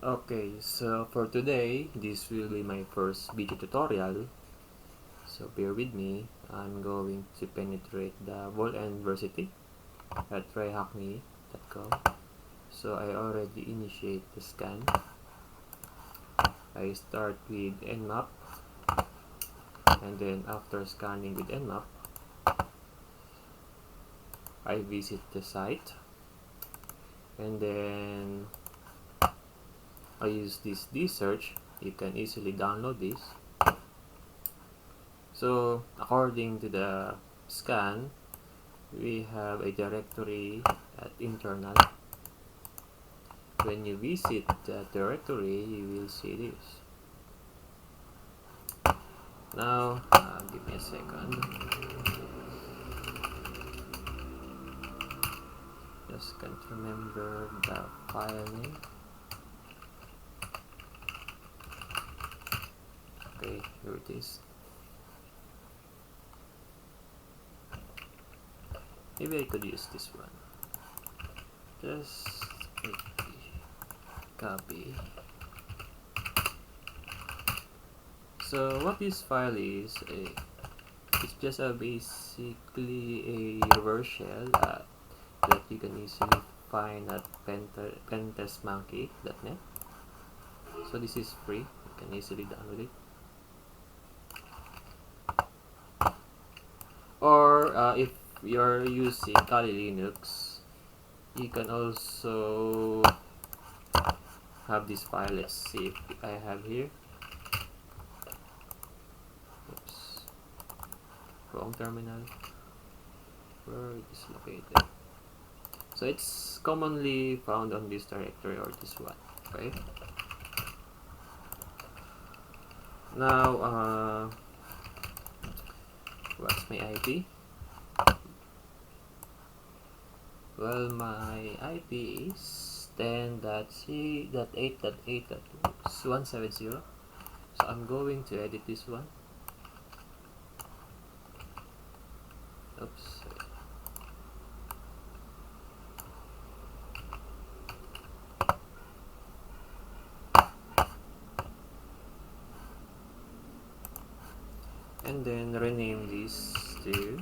Okay, so for today, this will be my first video tutorial. So bear with me. I'm going to penetrate the VulnVersity at TryHackMe.com. So I already initiate the scan. I start with Nmap, and then after scanning with Nmap, I visit the site, and then I use this search. You can easily download this. So according to the scan, we have a directory at internal. When you visit the directory, you will see this. Now, give me a second. Just can't remember the file name. Okay, here it is. Maybe I could use this one. Just copy. So what this file is, it's just basically a reverse shell that you can easily find at pentestmonkey.net. So this is free. You can easily download it. Or if you're using Kali Linux, you can also have this file. Let's see if I have here. Oops, wrong terminal. Where it is located? So it's commonly found on this directory or this one. Okay. Now, what's my IP? Well, my IP is 10.3.8.8.170. So I'm going to edit this one. Oops. And then rename this to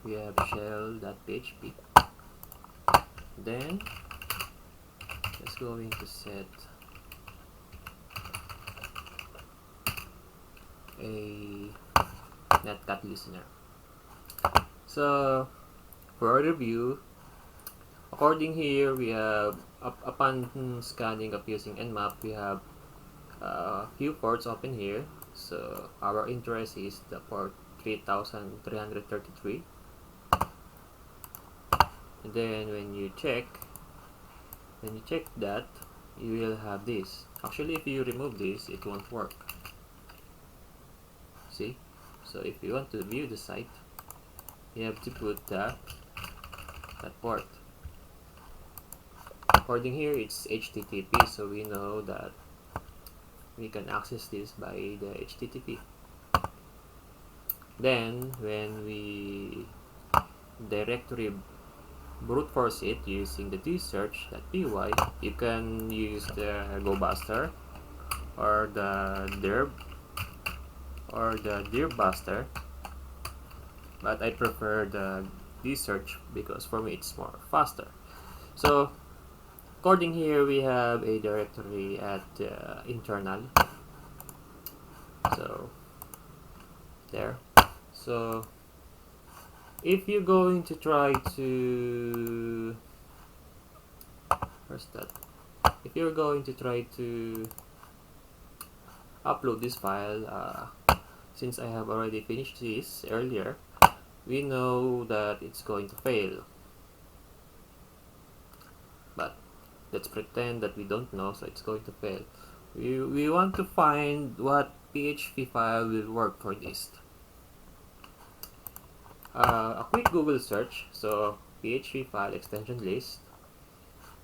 we have shell.php. Then let's going to set a netcat listener. So for review, according here, we have upon scanning up using Nmap, we have a few ports open here. So our interest is the port 3333. And then when you check that, you will have this. Actually, if you remove this, it won't work. See? So if you want to view the site, you have to put that port. According here, it's HTTP, so we know that we can access this by the HTTP. Then when we directory brute force it using the search.py, you can use the GoBuster or the dirb or the dirbuster, but I prefer the search because for me it's more faster. So according here, we have a directory at internal. So there. So if you're going to try to if you're going to try to upload this file, since I have already finished this earlier, we know that it's going to fail. But let's pretend that we don't know, so it's going to fail. We want to find what PHP file will work for this. A quick Google search, so PHP file extension list.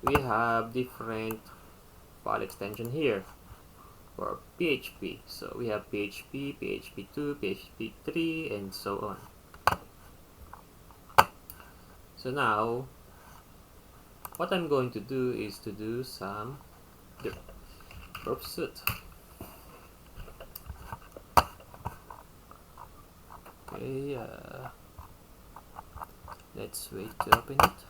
We have different file extension here. for PHP. So we have PHP, PHP2, PHP3, and so on. So now, what I'm going to do is to do some pursuit. Okay, let's wait to open it.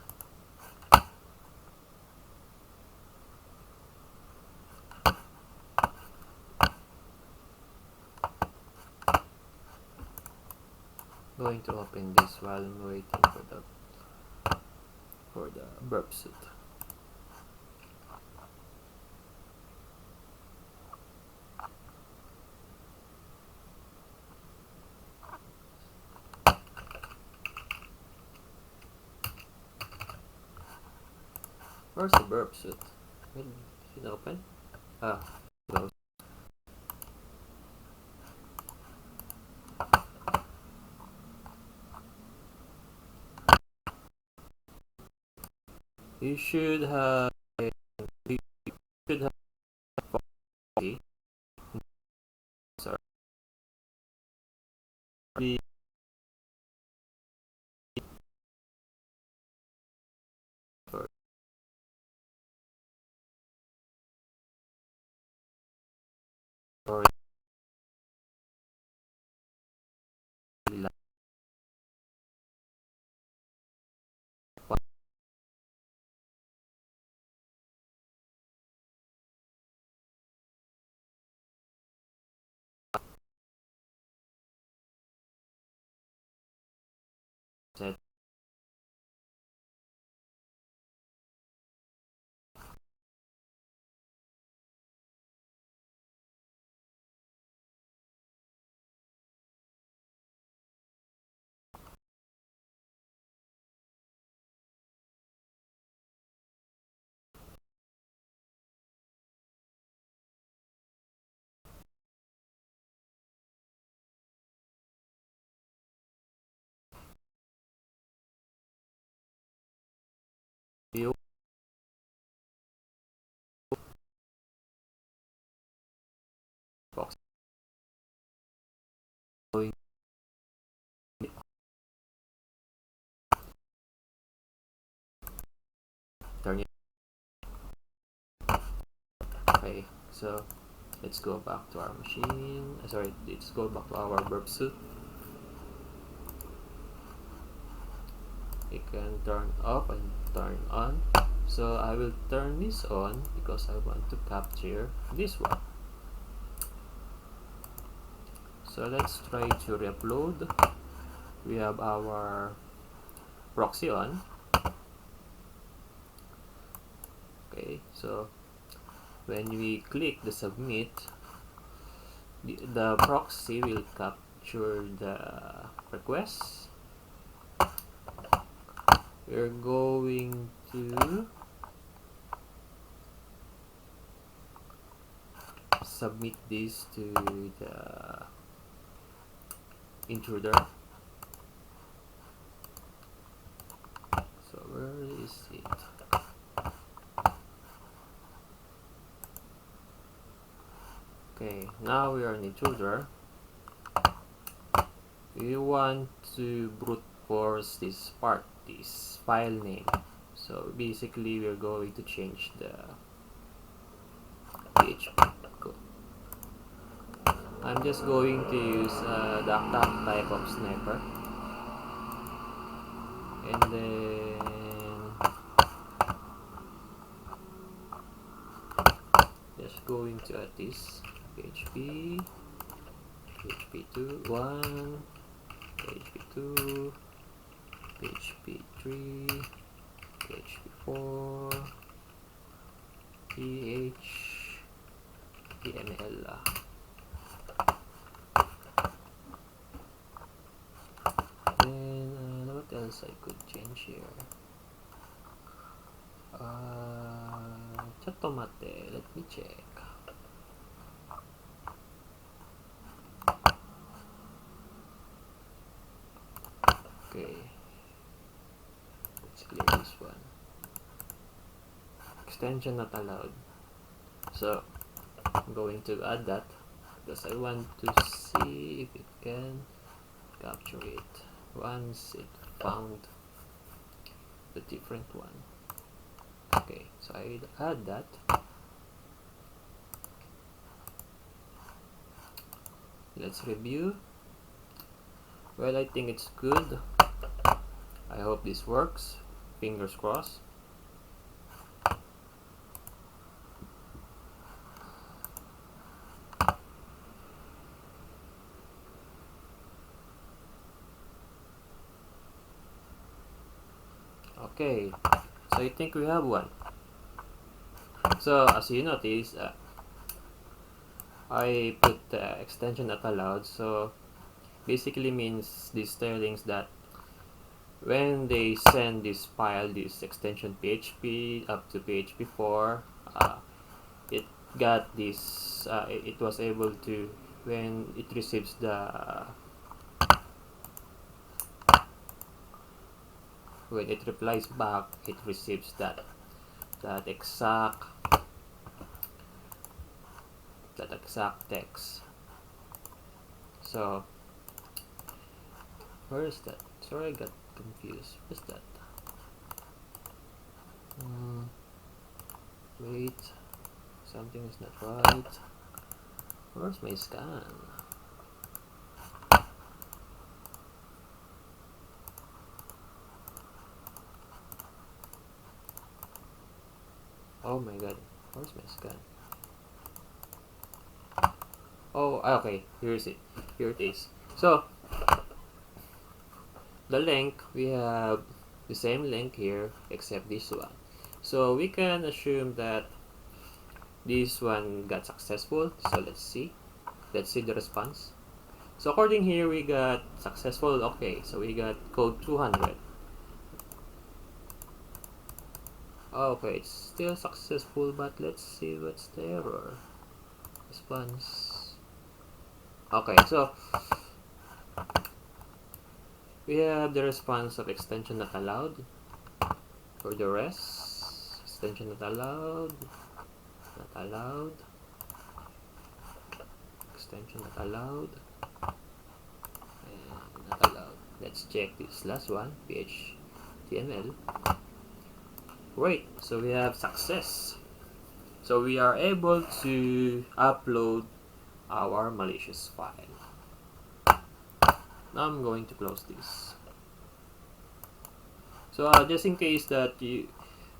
Going to open this while I'm waiting for the burp suit. Where's the burp suit? Is it open? Ah, close. You should have sorry, or set. You box going turn it. Okay, so let's go back to our machine. Sorry, let's go back to our burp suit. It can turn off and turn on. So I will turn this on because I want to capture this one. So let's try to re-upload. We have our proxy on. Okay, so when we click the submit, the proxy will capture the request. We're going to submit this to the intruder. So where is it? Okay, now we are an intruder. We want to brute force this part, this file name. So basically we're going to change the PHP code. I'm just going to use the attack type of sniper, and then just going to add this PHP, PHP2, 1, PHP2, PHP3, PHP4, PH, PML. Then what else I could change here? Chatomate, let me check. Okay, let's clear this one. Extension not allowed. So I'm going to add that because I want to see if it can capture it once it found the different one. Okay, so I add that. Let's review. Well, I think it's good. I hope this works. Fingers crossed. Okay, so I think we have one. So as you notice, I put the extension not allowed. So basically means these sterlings that when they send this file, this extension PHP up to PHP 4, it got this. It was able to, when it receives when it replies back, it receives that exact text. So where is that? Sorry, I got confused. What's that? Wait, something is not right. Where's my scan? Oh my god, where's my scan? Oh, okay, here is it. Here it is. So the link, we have the same link here except this one. So we can assume that this one got successful. So let's see the response. So according here, we got successful. Okay, so we got code 200. Okay, it's still successful, but let's see what's the error. Response. Okay, so we have the response of extension not allowed. For the rest, extension not allowed, extension not allowed, and not allowed. Let's check this last one, PHTML. Great, so we have success. So we are able to upload our malicious file. Now I'm going to close this. So just in case that you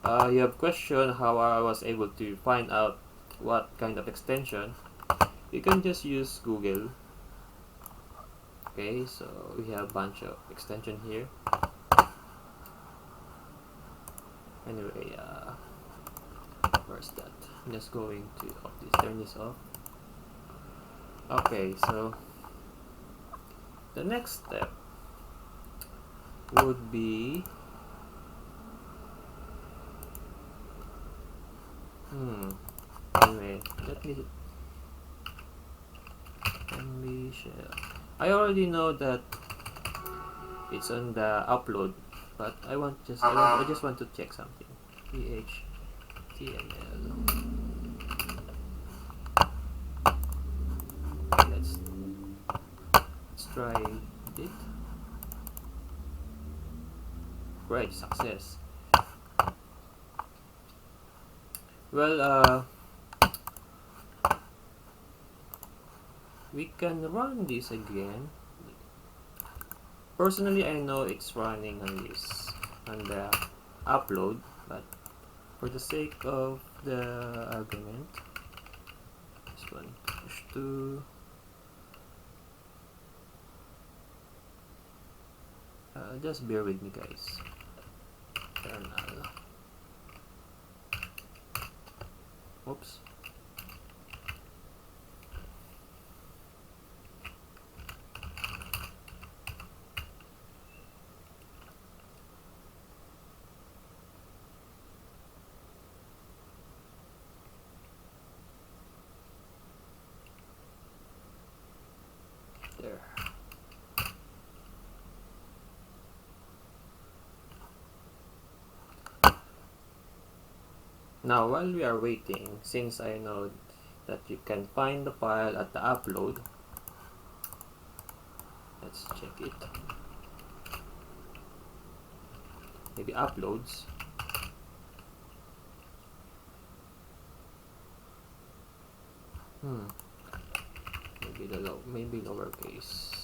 have question how I was able to find out what kind of extension, you can just use Google. Okay, so we have a bunch of extension here. Anyway, where's that? I'm just going to turn this off. Okay, so the next step would be anyway, let me share. I already know that it's on the upload, but I just want to check something. PHTML. Let's try it. Great, success. Well, we can run this again. Personally, I know it's running on the upload, but for the sake of the argument, this one push to just bear with me, guys. Kernel. Oops. There. Now, while we are waiting, since I know that you can find the file at the upload. Let's check it. Maybe uploads. Maybe lowercase.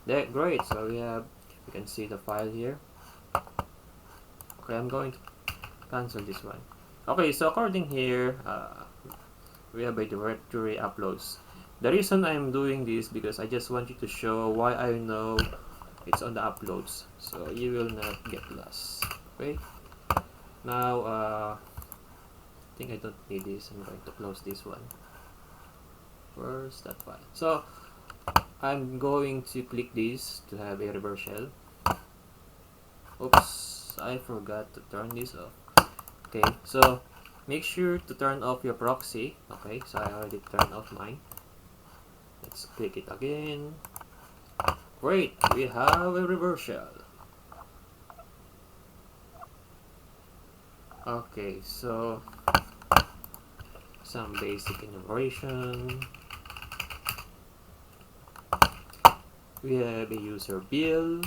There, great. So you can see the file here. Okay, I'm going to cancel this one. Okay, so according here, we have a directory uploads. The reason I'm doing this because I just want you to show why I know it's on the uploads, so you will not get lost. Okay. Now, I think I don't need this. I'm going to close this one. Where's that file? So I'm going to click this to have a reverse shell. Oops, I forgot to turn this off. Okay, so make sure to turn off your proxy. Okay, so I already turned off mine. Let's click it again. Great, we have a reverse shell. Okay, so some basic enumeration. We have a user bill.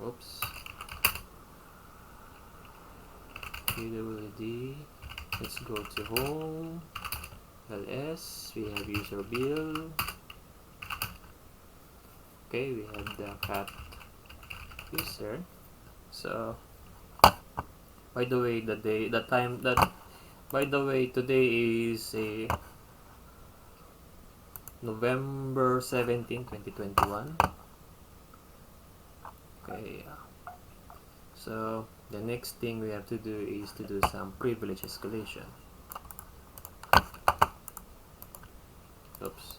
Oops. PWD. Let's go to home. ls. We have user bill. Okay, we have the cat user. So, by the way, today is a November 17, 2021. Okay, so the next thing we have to do is to do some privilege escalation. Oops,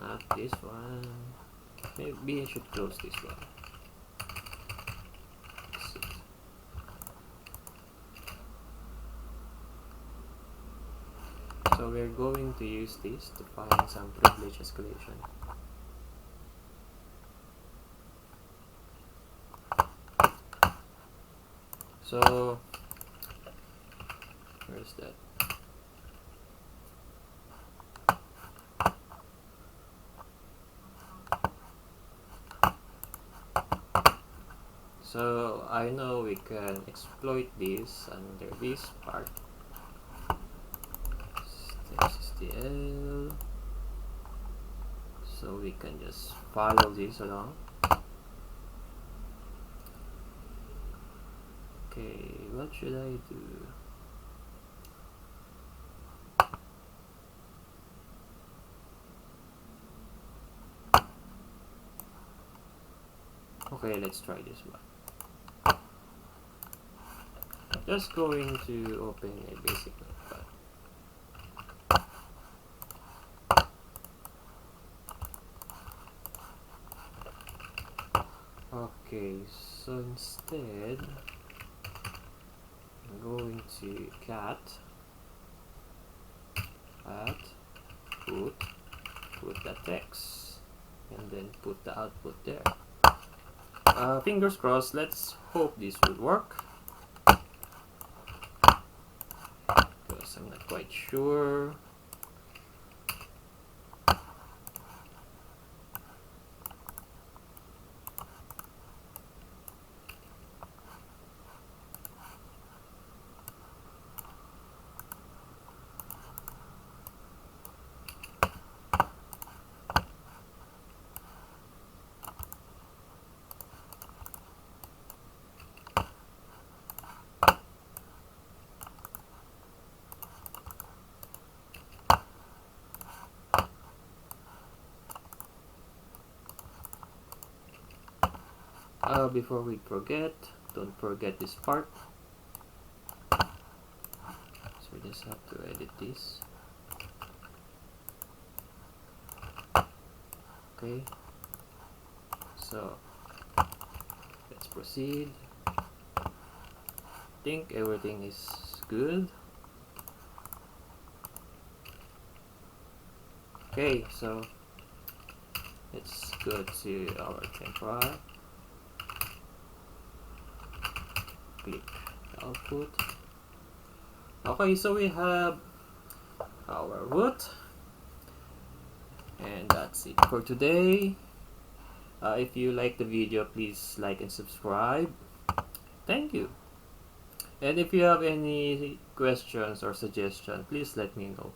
not this one. Maybe I should close this one. So we're going to use this to find some privilege escalation. So where's that? So I know we can exploit this under this part. STL. So we can just follow this along. Okay, what should I do? Okay, let's try this one. Just going to open a basic notepad. Okay, so instead I'm going to cat at put the text and then put the output there. Fingers crossed. Let's hope this will work, because I'm not quite sure. Before we forget, don't forget this part. So we just have to edit this. Okay, so let's proceed. I think everything is good. Okay, so let's go to our template. click output. Okay, so we have our root, and that's it for today. If you like the video, please like and subscribe. Thank you. And if you have any questions or suggestions, please let me know.